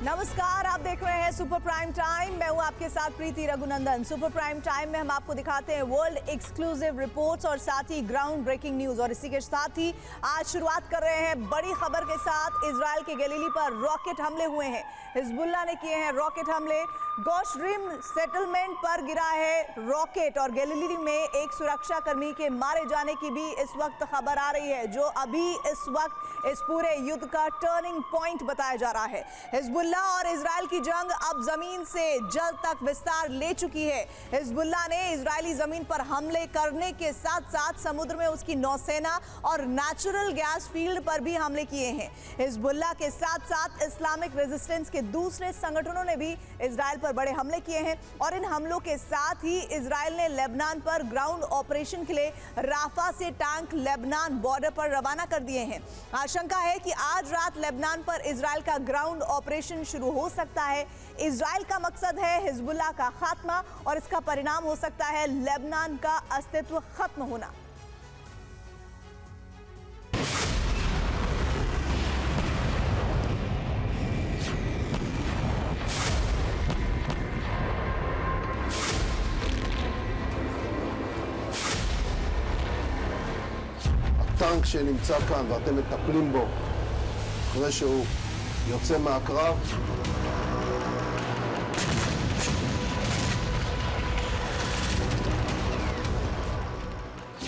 नमस्कार, आप देख रहे हैं सुपर प्राइम टाइम। मैं हूं आपके साथ प्रीति रघुनंदन। सुपर प्राइम टाइम में हम आपको दिखाते हैं वर्ल्ड एक्सक्लूसिव रिपोर्ट्स और साथ ही ग्राउंड ब्रेकिंग न्यूज। और इसी के साथ ही आज शुरुआत कर रहे हैं बड़ी खबर के साथ। इजराइल के गलीली पर रॉकेट हमले हुए हैं। हिजबुल्लाह ने किए हैं रॉकेट हमले। गोशरिम सेटलमेंट पर गिरा है रॉकेट और गलीली में एक सुरक्षा कर्मी के मारे जाने की भी इस वक्त खबर आ रही है, जो अभी इस वक्त इस पूरे युद्ध का टर्निंग पॉइंट बताया जा रहा है। हिजबुल्लाह और इजराइल की जंग अब जमीन से जल तक विस्तार ले चुकी है। हिजबुल्लाह ने इजरायली जमीन पर हमले करने के साथ साथ समुद्र में उसकी नौसेना और नेचुरल गैस फील्ड पर भी हमले किए हैं। हिजबुल्लाह के साथ साथ इस्लामिक रेजिस्टेंस के दूसरे संगठनों ने भी इजराइल पर बड़े हमले किए हैं और इन हमलों के साथ ही इजराइल ने लेबनान पर ग्राउंड ऑपरेशन के लिए राफा से टैंक लेबनान बॉर्डर पर रवाना कर दिए हैं। आशंका है कि आज रात लेबनान पर इजराइल का ग्राउंड ऑपरेशन शुरू हो सकता है। इजराइल का मकसद है हिजबुल्लाह का खात्मा और इसका परिणाम हो सकता है लेबनान का अस्तित्व खत्म होना। הטנק שנמצא כאן ואתם מטפלים בו אחרי שהוא יוצא מהקרב,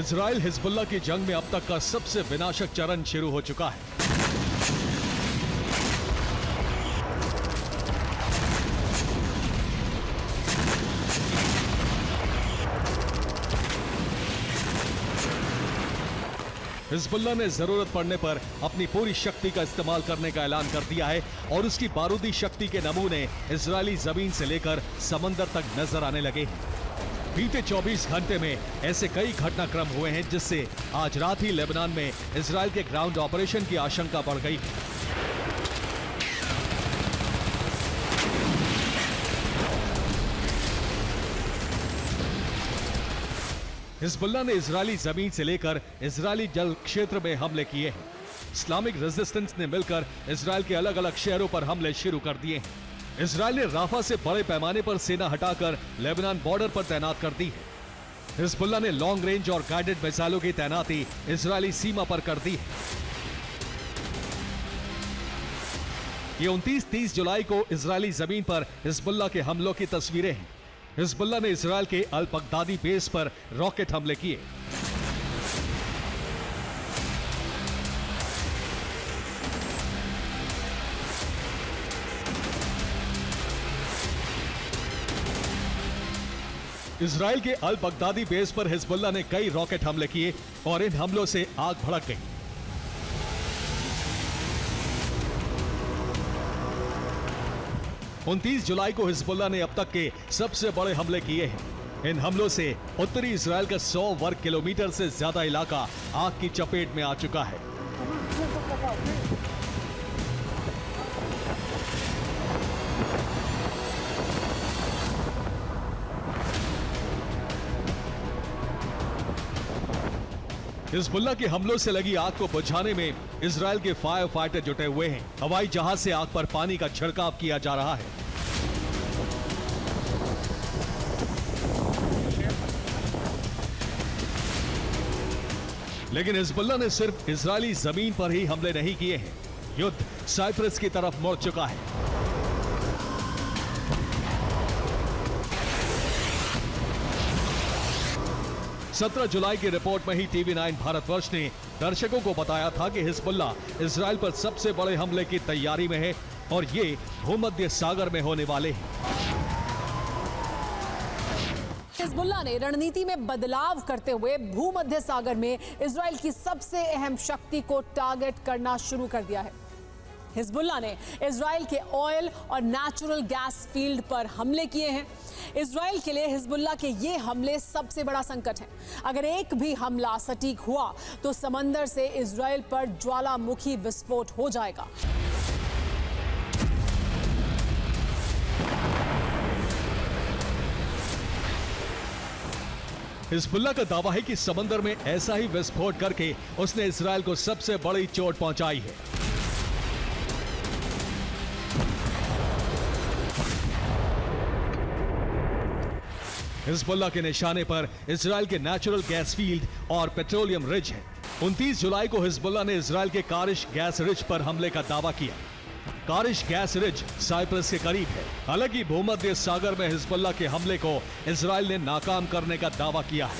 इजराइल हिजबुल्लाह की जंग में अब तक का सबसे विनाशक चरण शुरू हो चुका है। हिजबुल्लाह ने जरूरत पड़ने पर अपनी पूरी शक्ति का इस्तेमाल करने का ऐलान कर दिया है और उसकी बारूदी शक्ति के नमूने इजरायली जमीन से लेकर समंदर तक नजर आने लगे हैं। बीते 24 घंटे में ऐसे कई घटनाक्रम हुए हैं जिससे आज रात ही लेबनान में इजराइल के ग्राउंड ऑपरेशन की आशंका बढ़ गई। हिजबुल्लाह ने इजरायली जमीन से लेकर इजरायली जल क्षेत्र में हमले किए हैं। इस्लामिक रेजिस्टेंस ने मिलकर इजराइल के अलग अलग शहरों पर हमले शुरू कर दिए हैं। इजराइल ने राफा से बड़े पैमाने पर सेना हटाकर लेबनान बॉर्डर पर तैनात कर दी है। हिजबुल्लाह ने लॉन्ग रेंज और गाइडेड मिसाइलों की तैनाती इजरायली सीमा पर कर दी है। ये 29-30 जुलाई को इजरायली जमीन पर हिजबुल्लाह के हमलों की तस्वीरें हैं। हिजबुल्लाह ने इजराइल के अल बगदादी बेस पर रॉकेट हमले किए। इजराइल के अल बगदादी बेस पर हिजबुल्लाह ने कई रॉकेट हमले किए और इन हमलों से आग भड़क गई। उनतीस जुलाई को हिजबुल्लाह ने अब तक के सबसे बड़े हमले किए हैं। इन हमलों से उत्तरी इजराइल का 100 वर्ग किलोमीटर से ज्यादा इलाका आग की चपेट में आ चुका है। हिजबुल्लाह के हमलों से लगी आग को बुझाने में इजराइल के फायर फाइटर जुटे हुए हैं। हवाई जहाज से आग पर पानी का छिड़काव किया जा रहा है। लेकिन हिजबुल्लाह ने सिर्फ इजरायली जमीन पर ही हमले नहीं किए हैं। युद्ध साइप्रस की तरफ मुड़ चुका है। सत्रह जुलाई की रिपोर्ट में ही TV9 भारतवर्ष ने दर्शकों को बताया था कि हिजबुल्लाह इजराइल पर सबसे बड़े हमले की तैयारी में है और ये भूमध्य सागर में होने वाले हैं। हिजबुल्लाह ने रणनीति में बदलाव करते हुए भूमध्य सागर में इजराइल की सबसे अहम शक्ति को टारगेट करना शुरू कर दिया है। हिजबुल्लाह ने इजराइल के ऑयल और नेचुरल गैस फील्ड पर हमले किए हैं। इजराइल के लिए हिजबुल्लाह के ये हमले सबसे बड़ा संकट है। अगर एक भी हमला सटीक हुआ तो समंदर से इजराइल पर ज्वालामुखी विस्फोट हो जाएगा। हिजबुल्लाह का दावा है कि समंदर में ऐसा ही विस्फोट करके उसने इजराइल को सबसे बड़ी चोट पहुंचाई है। हिजबुल्लाह के निशाने पर इजराइल के नेचुरल गैस फील्ड और पेट्रोलियम रिज है। 29 जुलाई को हिजबुल्लाह ने इजराइल के कारिश गैस रिज पर हमले का दावा किया। कारिश गैस रिज साइप्रस के करीब है। हालांकि भूमध्य सागर में हिजबुल्लाह के हमले को इजराइल ने नाकाम करने का दावा किया है।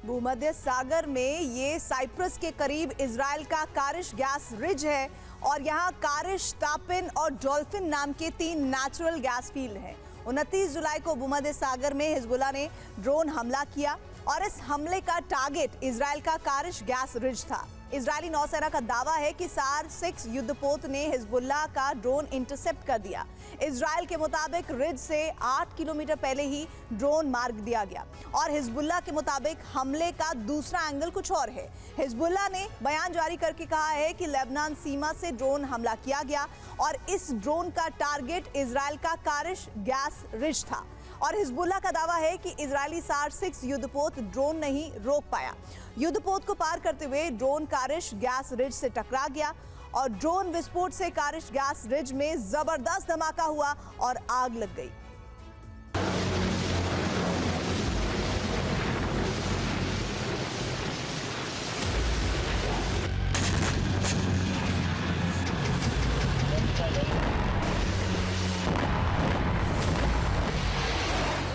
भूमध्य सागर में ये साइप्रस के करीब इजराइल का कारिश गैस रिज है और यहाँ कारिश, तापिन और डॉल्फिन नाम के 3 नेचुरल गैस फील्ड हैं। 29 जुलाई को भूमध्य सागर में हिजबुल्लाह ने ड्रोन हमला किया और इस हमले का टारगेट इजराइल का कारिश गैस रिज था। इजरायली नौसेना का दावा है कि SAR-6 युद्धपोत ने हिजबुल्लाह का ड्रोन इंटरसेप्ट कर दिया। इजराइल के मुताबिक रिज से 8 किलोमीटर पहले ही ड्रोन मार दिया गया और हिजबुल्लाह के मुताबिक हमले का दूसरा एंगल कुछ और है। हिजबुल्लाह ने बयान जारी करके कहा है कि लेबनान सीमा से ड्रोन हमला किया गया और इस ड्रोन का टारगेट इजराइल का कारिश गैस रिज था और हिजबुल्लाह का दावा है कि इजरायली SAR-6 युद्धपोत ड्रोन नहीं रोक पाया। युद्धपोत को पार करते हुए ड्रोन कारिश गैस रिज से टकरा गया और ड्रोन विस्फोट से कारिश गैस रिज में जबरदस्त धमाका हुआ और आग लग गई।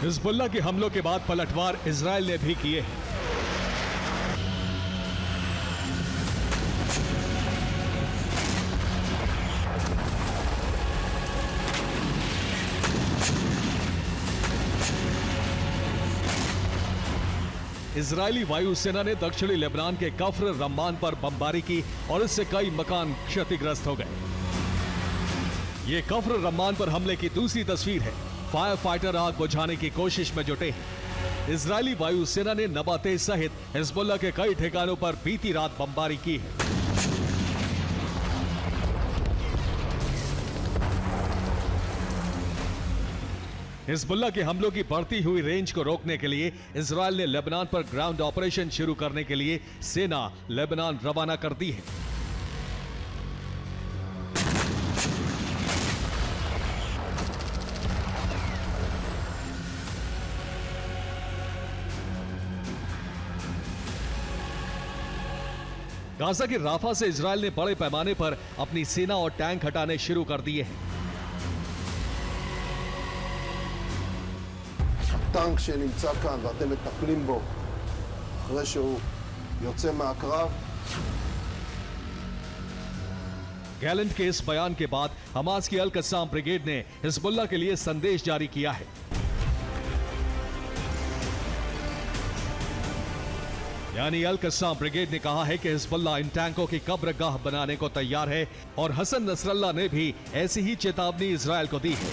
हिजबुल्लाह के हमलों के बाद पलटवार इजराइल ने भी किए हैं। इजरायली वायुसेना ने दक्षिणी लेबनान के कफ्र रम्मान पर बमबारी की और इससे कई मकान क्षतिग्रस्त हो गए। ये कफ्र रम्मान पर हमले की दूसरी तस्वीर है। फायर फाइटर आग बुझाने की कोशिश में जुटे हैं। इजरायली वायुसेना ने नबातेज सहित हिजबुल्लाह के कई ठिकानों पर बीती रात बमबारी की है। हिजबुल्लाह के हमलों की बढ़ती हुई रेंज को रोकने के लिए इजराइल ने लेबनान पर ग्राउंड ऑपरेशन शुरू करने के लिए सेना लेबनान रवाना कर दी है। गाजा के राफा से इजराइल ने बड़े पैमाने पर अपनी सेना और टैंक हटाने शुरू कर दिए हैं। טנק שנמצא כאן ואתם מטפלים בו אחרי שהוא יוצא מהקרב. गैलेंट के इस बयान के बाद हमास की अल कस्साम ब्रिगेड ने हिजबुल्लाह के लिए संदेश जारी किया है। यानी अल कस्साम ब्रिगेड ने कहा है कि हिजबुल्लाह इन टैंकों की कब्रगाह बनाने को तैयार है और हसन नसरल्लाह ने भी ऐसी ही चेतावनी इजराइल को दी है।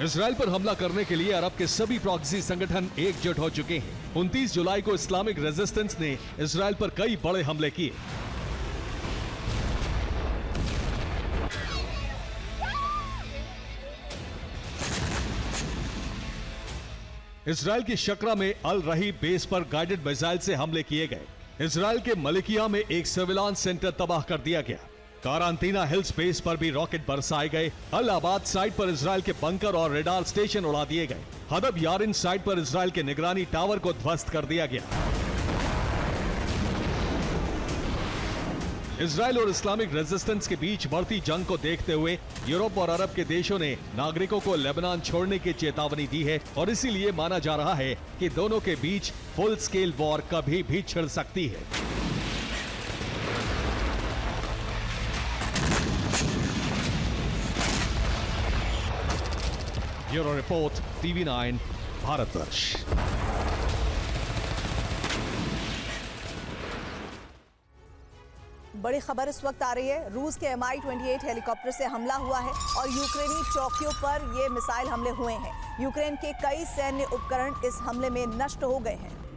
इजराइल पर हमला करने के लिए अरब के सभी प्रॉक्सी संगठन एकजुट हो चुके हैं। 29 जुलाई को इस्लामिक रेजिस्टेंस ने इजराइल पर कई बड़े हमले किए। इजराइल की शकरा में अल रही बेस पर गाइडेड मिसाइल से हमले किए गए। इजराइल के मलिकिया में एक सर्विलांस सेंटर तबाह कर दिया गया। कारांटीना हिल्स बेस पर भी रॉकेट बरसाए गए। अल आबाद साइट पर इजराइल के बंकर और रेडार स्टेशन उड़ा दिए गए। हदब यारिन साइट पर इजराइल के निगरानी टावर को ध्वस्त कर दिया गया। इजराइल और इस्लामिक रेजिस्टेंस के बीच बढ़ती जंग को देखते हुए यूरोप और अरब के देशों ने नागरिकों को लेबनान छोड़ने की चेतावनी दी है और इसीलिए माना जा रहा है कि दोनों के बीच फुल स्केल वॉर कभी भी छिड़ सकती है। Bureau report, TV9, Bharatvarsh. बड़ी खबर इस वक्त आ रही है। रूस के Mi-28 हेलीकॉप्टर से हमला हुआ है और यूक्रेनी चौकियों पर ये मिसाइल हमले हुए हैं। यूक्रेन के कई सैन्य उपकरण इस हमले में नष्ट हो गए हैं।